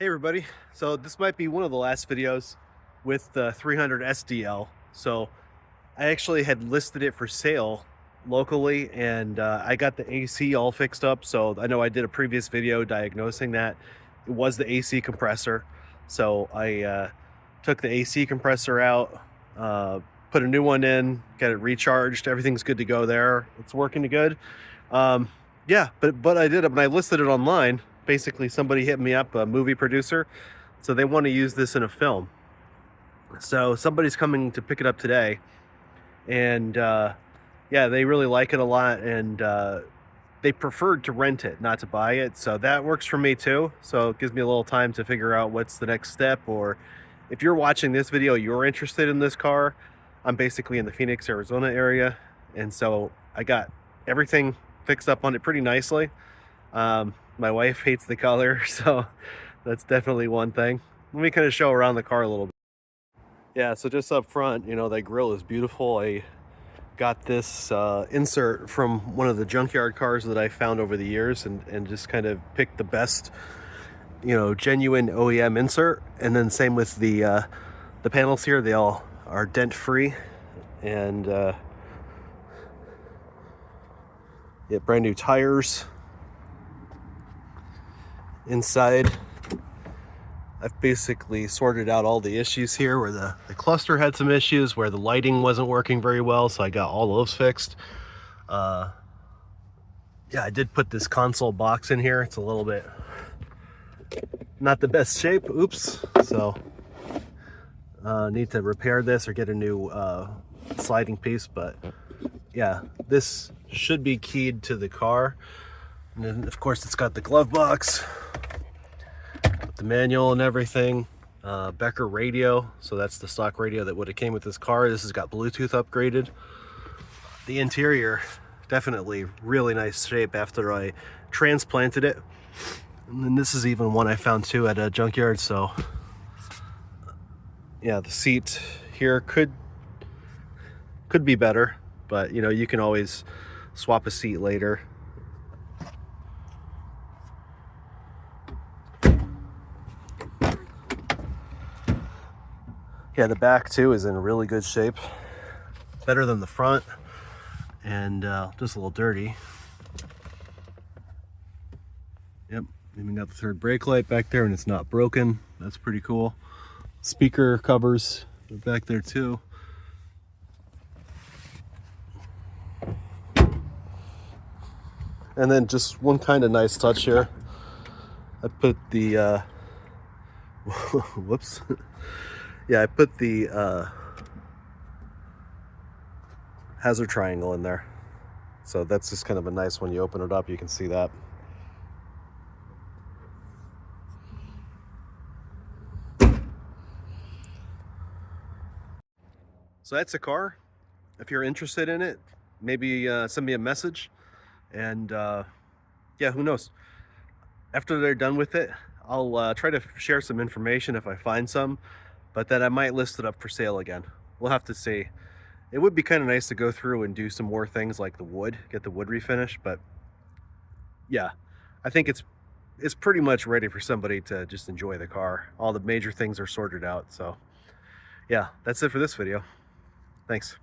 Hey everybody, so this might be one of the last videos with the 300 SDL. So I actually had listed it for sale locally, and I got the AC all fixed up. So I know I did a previous video diagnosing that. It was the AC compressor. So I took the AC compressor out, uh, put a new one in, got it recharged. Everything's good to go there. It's working good. Um, yeah, but I did it when I listed it online. Basically, somebody hit me up, a movie producer, so they want to use this in a film. So somebody's coming to pick it up today, and yeah, they really like it a lot, and they preferred to rent it, not to buy it. So that works for me too. So it gives me a little time to figure out what's the next step. Or if you're watching this video, you're interested in this car. I'm basically in the Phoenix, Arizona area, and so I got everything fixed up on it pretty nicely. My wife hates the color, so that's definitely one thing. Let me kind of show around the car a little bit. Yeah, so just up front, that grill is beautiful. I got this insert from one of the junkyard cars that I found over the years, and just kind of picked the best, genuine OEM insert. And then same with the panels here. They all are dent free, and yeah, brand new tires. Inside, I've basically sorted out all the issues here where the cluster had some issues, where the lighting wasn't working very well, so I got all those fixed. Yeah, I did put this console box in here. It's a little bit not the best shape, oops. So need to repair this or get a new sliding piece, but yeah, this should be keyed to the car. And then of course it's got the glove box, the manual and everything. Becker radio, so that's the stock radio that would have came with this car. This has got Bluetooth upgraded. The interior, definitely really nice shape after I transplanted it. And then this is even one I found too at a junkyard. So yeah, the seat here could be better, but you can always swap a seat later. Yeah, the back too is in really good shape, better than the front, and just a little dirty. Yep, even got the third brake light back there, and it's not broken. That's pretty cool. Speaker covers are back there too. And then just one kind of nice touch here. I put the whoops. Yeah, I put the hazard triangle in there. So that's just kind of a nice one. You open it up, you can see that. So that's a car. If you're interested in it, maybe send me a message. And yeah, who knows? After they're done with it, I'll try to share some information if I find some, but then I might list it up for sale again. We'll have to see. It would be kind of nice to go through and do some more things like the wood, get the wood refinished, but yeah, I think it's pretty much ready for somebody to just enjoy the car. All the major things are sorted out. So yeah, that's it for this video. Thanks.